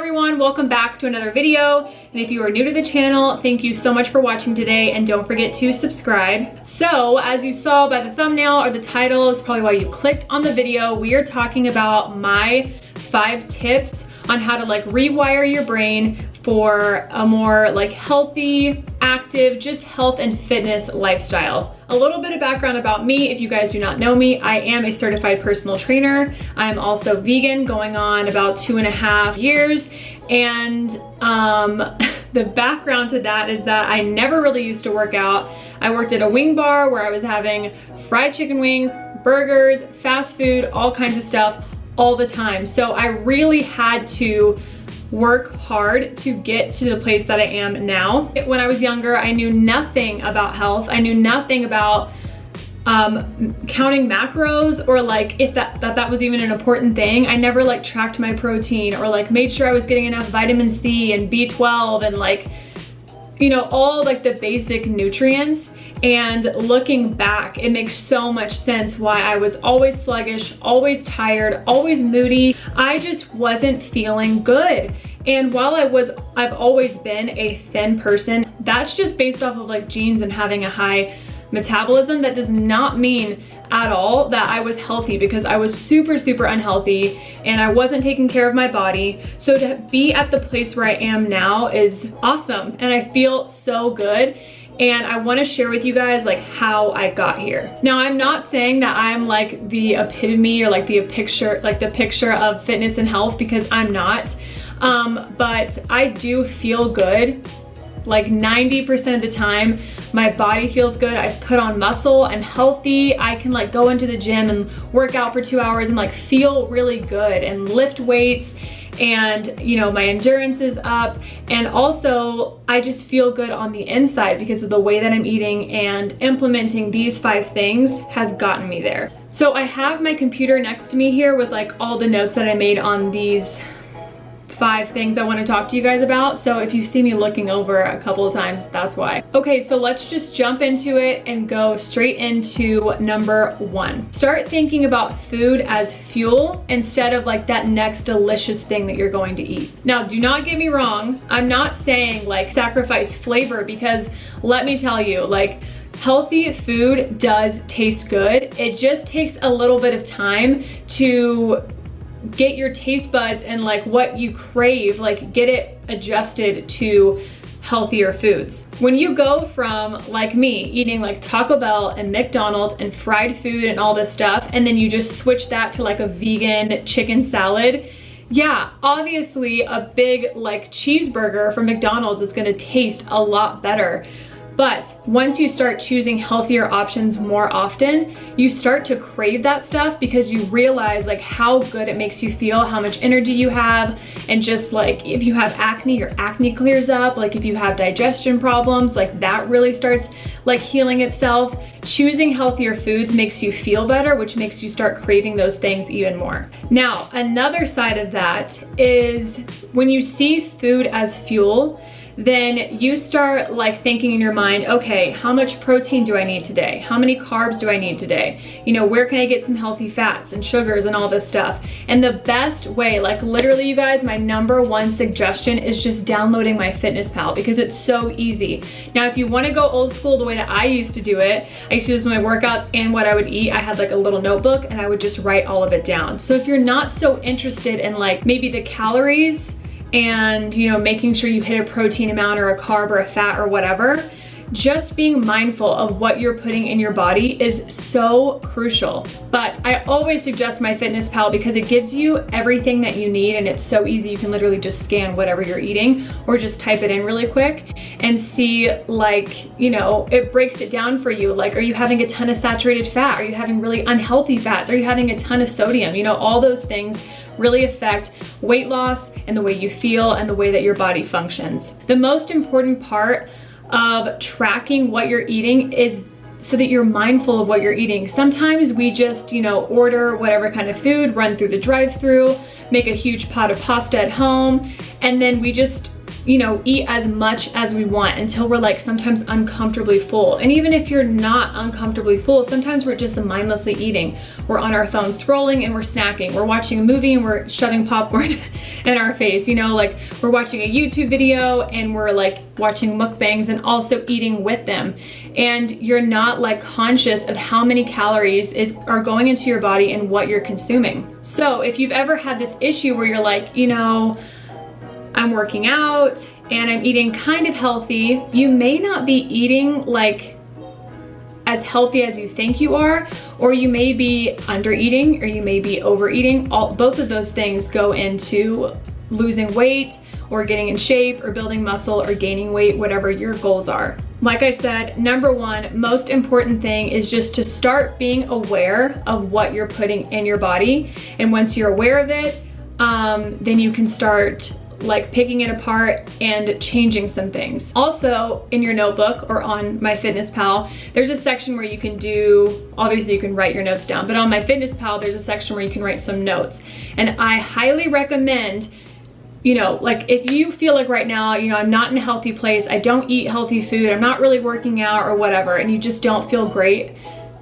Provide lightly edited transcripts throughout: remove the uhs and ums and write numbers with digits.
everyone, welcome back to another video. And if you are new to the channel, thank you so much for watching today, and don't forget to subscribe. So as you saw by the thumbnail or the title, it's probably why you clicked on the video. We are talking about my 5 tips on how to rewire your brain for a more healthy, active, just health and fitness lifestyle. A little bit of background about me, if you guys do not know me, I am a certified personal trainer. I'm also vegan, going on about 2.5 years. And the background to that is that I never really used to work out. I worked at a wing bar where I was having fried chicken wings, burgers, fast food, all kinds of stuff all the time. So I really had to work hard to get to the place that I am now. When I was younger, I knew nothing about health. I knew nothing about counting macros, or if that was even an important thing. I never tracked my protein or made sure I was getting enough vitamin C and B12 and all the basic nutrients. And looking back, it makes so much sense why I was always sluggish, always tired, always moody. I just wasn't feeling good. And while I've always been a thin person, that's just based off of genes and having a high metabolism. That does not mean at all that I was healthy, because I was super, super unhealthy and I wasn't taking care of my body. So to be at the place where I am now is awesome, and I feel so good. And I want to share with you guys how I got here. Now, I'm not saying that I'm the epitome or the picture of fitness and health, because I'm not. But I do feel good. 90% of the time, my body feels good. I've put on muscle, I'm healthy. I can go into the gym and work out for 2 hours and feel really good and lift weights, and my endurance is up. And also I just feel good on the inside because of the way that I'm eating, and implementing these 5 things has gotten me there. So I have my computer next to me here with all the notes that I made on these 5 things I want to talk to you guys about. So if you see me looking over a couple of times, that's why. Okay, so let's just jump into it and go straight into number 1. Start thinking about food as fuel instead of that next delicious thing that you're going to eat. Now, do not get me wrong. I'm not saying sacrifice flavor, because let me tell you, healthy food does taste good. It just takes a little bit of time to get your taste buds and what you crave, get it adjusted to healthier foods. When you go from me eating Taco Bell and McDonald's and fried food and all this stuff, and then you just switch that to a vegan chicken salad, yeah, obviously a big cheeseburger from McDonald's is gonna taste a lot better. But once you start choosing healthier options more often, you start to crave that stuff, because you realize how good it makes you feel, how much energy you have, and just if you have acne, your acne clears up. If you have digestion problems, that really starts healing itself. Choosing healthier foods makes you feel better, which makes you start craving those things even more. Now, another side of that is when you see food as fuel, then you start thinking in your mind, okay, how much protein do I need today? How many carbs do I need today? Where can I get some healthy fats and sugars and all this stuff? And the best way, literally you guys, my number 1 suggestion is just downloading MyFitnessPal, because it's so easy. Now, if you want to go old school the way that I used to do it, I used to do my workouts and what I would eat. I had a little notebook and I would just write all of it down. So if you're not so interested in maybe the calories and making sure you hit a protein amount or a carb or a fat or whatever, just being mindful of what you're putting in your body is so crucial. But I always suggest MyFitnessPal, because it gives you everything that you need, and it's so easy. You can literally just scan whatever you're eating or just type it in really quick and see it breaks it down for you. Are you having a ton of saturated fat? Are you having really unhealthy fats? Are you having a ton of sodium? All those things really affect weight loss and the way you feel and the way that your body functions. The most important part of tracking what you're eating is so that you're mindful of what you're eating. Sometimes we just, order whatever kind of food, run through the drive-thru, make a huge pot of pasta at home, and then we just you know, eat as much as we want until we're like sometimes uncomfortably full. And even if you're not uncomfortably full, sometimes we're just mindlessly eating. We're on our phone scrolling and we're snacking. We're watching a movie and we're shoving popcorn in our face, you know, like we're watching a YouTube video and we're like watching mukbangs and also eating with them. And you're not like conscious of how many calories are going into your body and what you're consuming. So if you've ever had this issue where you're like, you know, I'm working out and I'm eating kind of healthy, you may not be eating like as healthy as you think you are, or you may be under eating or you may be overeating. Both of those things go into losing weight or getting in shape or building muscle or gaining weight, whatever your goals are. Like I said, number one, most important thing is just to start being aware of what you're putting in your body. And once you're aware of it, then you can start like picking it apart and changing some things. Also, in your notebook or on MyFitnessPal, there's a section where you can do, obviously you can write your notes down, but on MyFitnessPal, there's a section where you can write some notes. And I highly recommend, you know, like if you feel like right now, you know, I'm not in a healthy place, I don't eat healthy food, I'm not really working out or whatever, and you just don't feel great,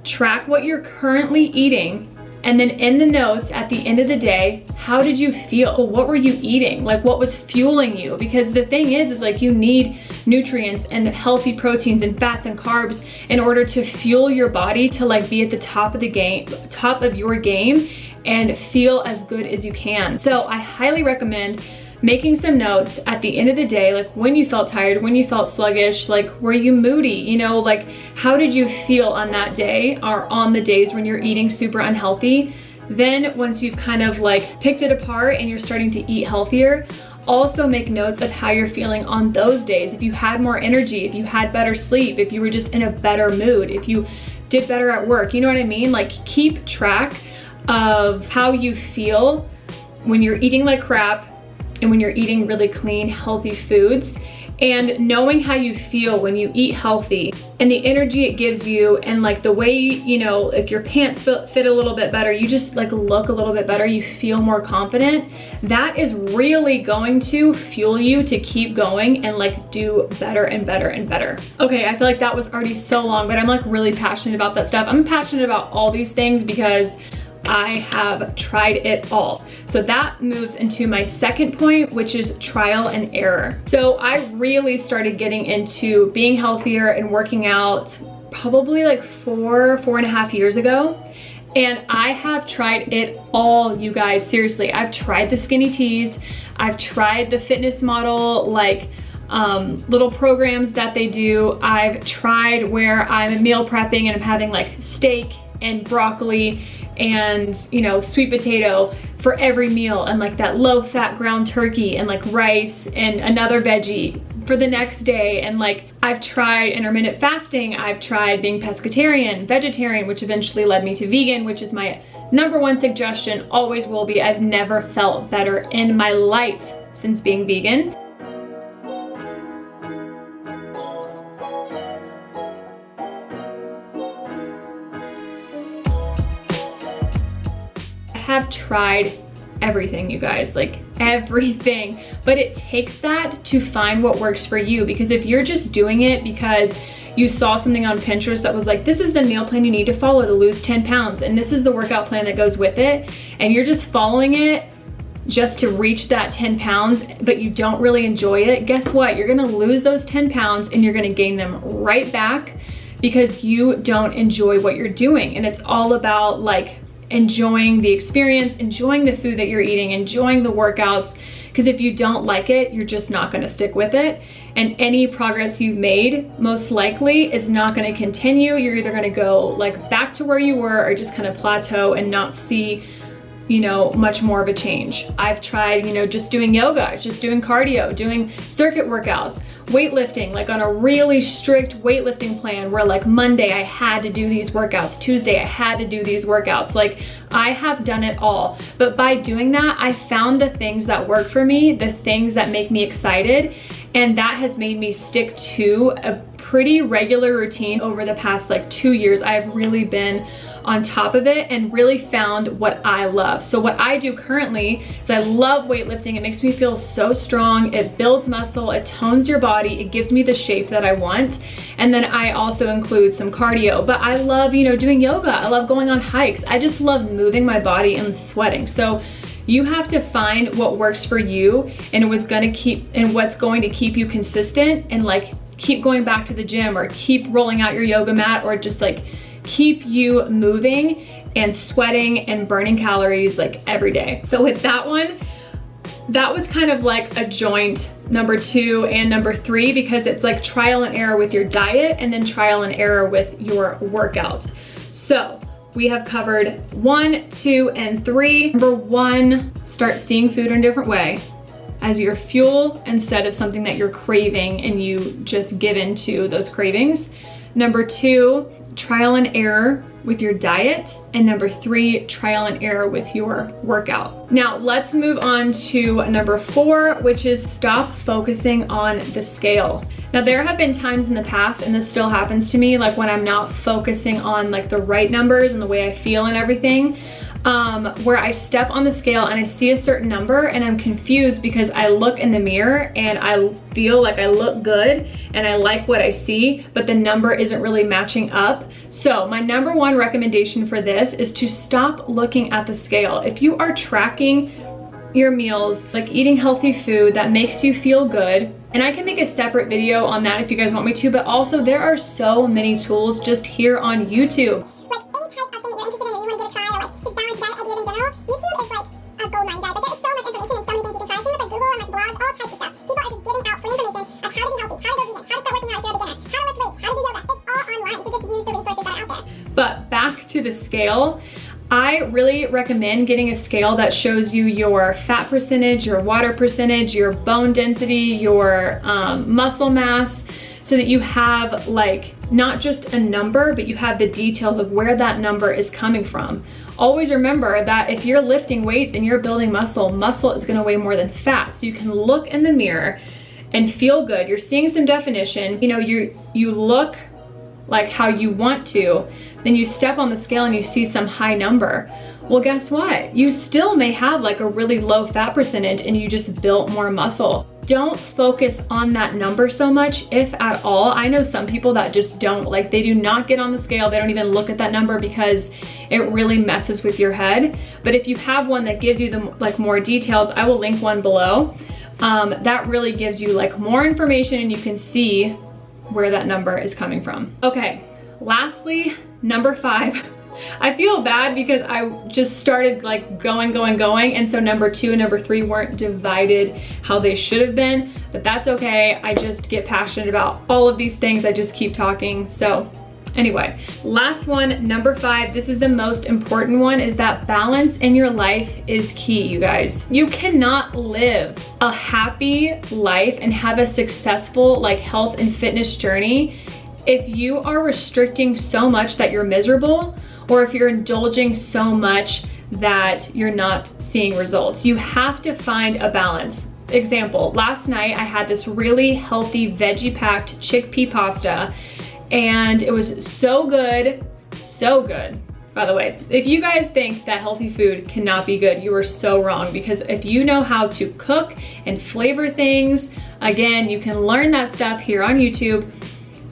track what you're currently eating. And then in the notes at the end of the day, how did you feel? What were you eating? Like what was fueling you? Because the thing is like you need nutrients and healthy proteins and fats and carbs in order to fuel your body to like be at the top of the game, top of your game, and feel as good as you can. So I highly recommend making some notes at the end of the day, like when you felt tired, when you felt sluggish, like were you moody, you know, like how did you feel on that day or on the days when you're eating super unhealthy. Then once you've kind of like picked it apart and you're starting to eat healthier, also make notes of how you're feeling on those days. If you had more energy, if you had better sleep, if you were just in a better mood, if you did better at work, you know what I mean? Like keep track of how you feel when you're eating like crap and when you're eating really clean, healthy foods, and knowing how you feel when you eat healthy and the energy it gives you and like the way, you know, like your pants fit a little bit better, you just like look a little bit better, you feel more confident, that is really going to fuel you to keep going and like do better and better and better. Okay, I feel like that was already so long, but I'm like really passionate about that stuff. I'm passionate about all these things because I have tried it all. So that moves into my second point, which is trial and error. So I really started getting into being healthier and working out probably like 4.5 years ago. And I have tried it all, you guys, seriously. I've tried the skinny teas. I've tried the fitness model, like little programs that they do. I've tried where I'm meal prepping and I'm having like steak and broccoli and, you know, sweet potato for every meal, and like that low fat ground turkey and like rice and another veggie for the next day. And like I've tried intermittent fasting, I've tried being pescatarian, vegetarian, which eventually led me to vegan, which is my number one suggestion, always will be. I've never felt better in my life since being vegan. Have tried everything, you guys, like everything, but it takes that to find what works for you. Because if you're just doing it because you saw something on Pinterest that was like, this is the meal plan you need to follow to lose 10 pounds and this is the workout plan that goes with it, and you're just following it just to reach that 10 pounds, but you don't really enjoy it, guess what? You're gonna lose those 10 pounds and you're gonna gain them right back because you don't enjoy what you're doing. And it's all about like enjoying the experience, enjoying the food that you're eating, enjoying the workouts, because if you don't like it, you're just not going to stick with it. And any progress you've made, most likely, is not going to continue. You're either going to go like back to where you were or just kind of plateau and not see, you know, much more of a change. I've tried, you know, just doing yoga, just doing cardio, doing circuit workouts, weightlifting, like on a really strict weightlifting plan where like Monday I had to do these workouts, Tuesday I had to do these workouts. Like I have done it all, but by doing that, I found the things that work for me, the things that make me excited, and that has made me stick to a pretty regular routine over the past like 2 years. I've really been on top of it and really found what I love. So what I do currently is I love weightlifting. It makes me feel so strong. It builds muscle, it tones your body, it gives me the shape that I want. And then I also include some cardio, but I love, you know, doing yoga. I love going on hikes. I just love moving my body and sweating. So you have to find what works for you and what's going to keep you consistent and like keep going back to the gym or keep rolling out your yoga mat or just like keep you moving and sweating and burning calories like every day. So with that one, that was kind of like a joint number 2 and number 3 because it's like trial and error with your diet and then trial and error with your workouts. So we have covered 1, 2, and 3. Number 1, start seeing food in a different way as your fuel instead of something that you're craving and you just give in to those cravings. Number 2, trial and error with your diet. And number 3, trial and error with your workout. Now let's move on to number 4, which is stop focusing on the scale. Now there have been times in the past, and this still happens to me, like when I'm not focusing on like the right numbers and the way I feel and everything, where I step on the scale and I see a certain number and I'm confused because I look in the mirror and I feel like I look good and I like what I see, but the number isn't really matching up. So my number 1 recommendation for this is to stop looking at the scale. If you are tracking your meals, like eating healthy food that makes you feel good, and I can make a separate video on that if you guys want me to, but also there are so many tools just here on YouTube. Like any type of thing that you're interested in or you want to give a try, or like just balance diet ideas in general, YouTube is like a gold mine, guys. Like there is so much information and so many things you can try. Same with like Google and like blogs, all types of stuff. People are just giving out free information of how to be healthy, how to go vegan, how to start working out if you're a beginner, how to lift weights, how to do yoga. It's all online, so just use the resources that are out there. But back to the scale, I really recommend getting a scale that shows you your fat percentage, your water percentage, your bone density, your muscle mass, so that you have like not just a number, but you have the details of where that number is coming from. Always remember that if you're lifting weights and you're building muscle, muscle is gonna weigh more than fat. So you can look in the mirror and feel good. You're seeing some definition. You know, you look like how you want to, then you step on the scale and you see some high number. Well, guess what? You still may have like a really low fat percentage and you just built more muscle. Don't focus on that number so much, if at all. I know some people that just don't, like they do not get on the scale. They don't even look at that number because it really messes with your head. But if you have one that gives you the like more details, I will link one below. That really gives you like more information and you can see where that number is coming from. Okay, lastly, number 5. I feel bad because I just started like going, and so number 2 and number 3 weren't divided how they should have been, but that's okay. I just get passionate about all of these things. I just keep talking. So anyway, last one, number 5, this is the most important one, is that balance in your life is key, you guys. You cannot live a happy life and have a successful like health and fitness journey if you are restricting so much that you're miserable, or if you're indulging so much that you're not seeing results. You have to find a balance. Example, last night I had this really healthy veggie-packed chickpea pasta, and it was so good, so good. By the way, if you guys think that healthy food cannot be good, you are so wrong, because if you know how to cook and flavor things, again, you can learn that stuff here on YouTube,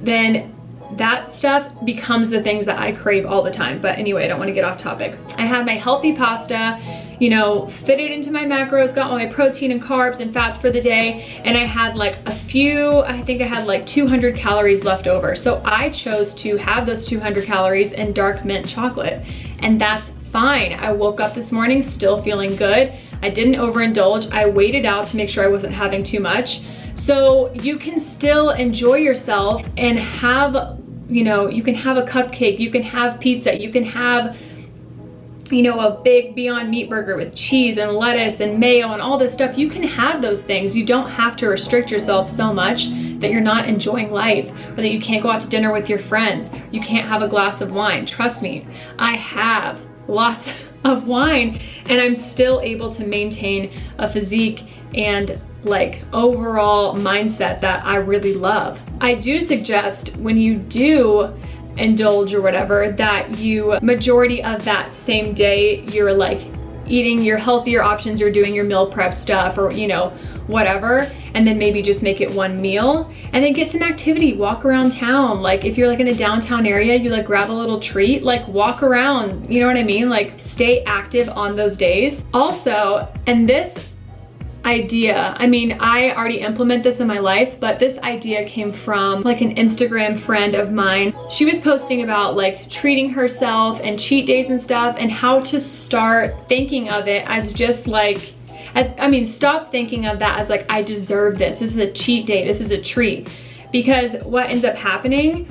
then that stuff becomes the things that I crave all the time. But anyway, I don't want to get off topic. I had my healthy pasta, you know, fitted into my macros, got all my protein and carbs and fats for the day, and I had like a few, I think I had like 200 calories left over. So I chose to have those 200 calories in dark mint chocolate, and that's fine. I woke up this morning still feeling good. I didn't overindulge. I waited out to make sure I wasn't having too much. So you can still enjoy yourself and have, you know, you can have a cupcake, you can have pizza, you can have, you know, a big Beyond Meat burger with cheese and lettuce and mayo and all this stuff. You can have those things. You don't have to restrict yourself so much that you're not enjoying life, or that you can't go out to dinner with your friends. You can't have a glass of wine. Trust me, I have lots of wine and I'm still able to maintain a physique and like overall mindset that I really love. I do suggest when you do indulge or whatever, that you majority of that same day you're like eating your healthier options, you're doing your meal prep stuff, or you know, whatever, and then maybe just make it one meal and then get some activity, walk around town. Like if you're like in a downtown area, you like grab a little treat, like walk around, you know what I mean? Like stay active on those days. Also, and this idea, I mean, I already implement this in my life, but this idea came from like an Instagram friend of mine. She was posting about like treating herself and cheat days and stuff, and how to start thinking of it as just like, stop thinking of that as like, I deserve this. This is a cheat day. This is a treat. Because what ends up happening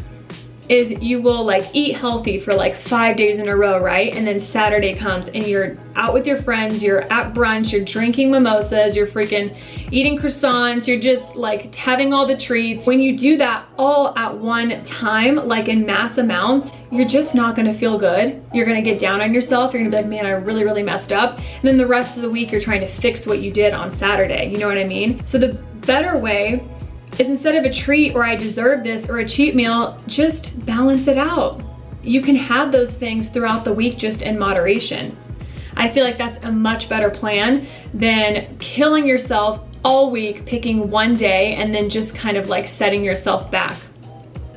is you will like eat healthy for like 5 days in a row, right? And then Saturday comes and you're out with your friends, you're at brunch, you're drinking mimosas, you're freaking eating croissants, you're just like having all the treats. When you do that all at one time, like in mass amounts, you're just not gonna feel good. You're gonna get down on yourself. You're gonna be like, man, I really messed up. And then the rest of the week, you're trying to fix what you did on Saturday. You know what I mean? So the better way is, instead of a treat or I deserve this or a cheat meal, just balance it out. You can have those things throughout the week, just in moderation. I feel like that's a much better plan than killing yourself all week, picking one day and then just kind of like setting yourself back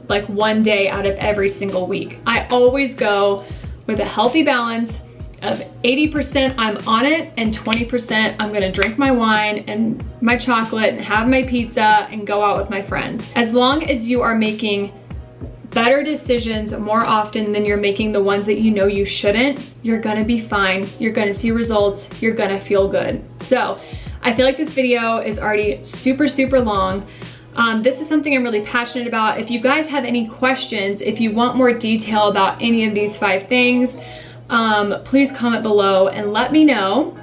like one day out of every single week. I always go with a healthy balance of 80% I'm on it and 20% I'm gonna drink my wine and my chocolate and have my pizza and go out with my friends. As long as you are making better decisions more often than you're making the ones that you know you shouldn't, you're gonna be fine. You're gonna see results. You're gonna feel good. So I feel like this video is already super long. This is something I'm really passionate about. If you guys have any questions, if you want more detail about any of these 5 things, please comment below and let me know.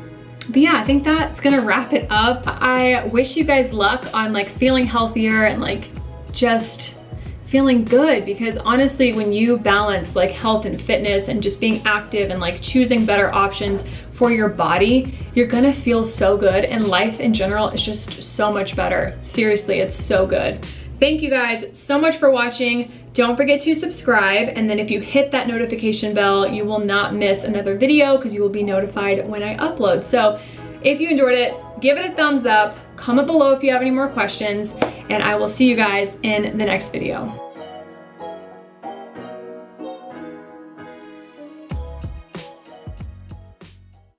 But yeah, I think that's gonna wrap it up. I wish you guys luck on like feeling healthier and like just feeling good, because honestly, when you balance like health and fitness and just being active and like choosing better options for your body, you're gonna feel so good, and life in general is just so much better. Seriously, it's so good. Thank you guys so much for watching. Don't forget to subscribe, and then if you hit that notification bell, you will not miss another video because you will be notified when I upload. So if you enjoyed it, give it a thumbs up, comment below if you have any more questions, and I will see you guys in the next video.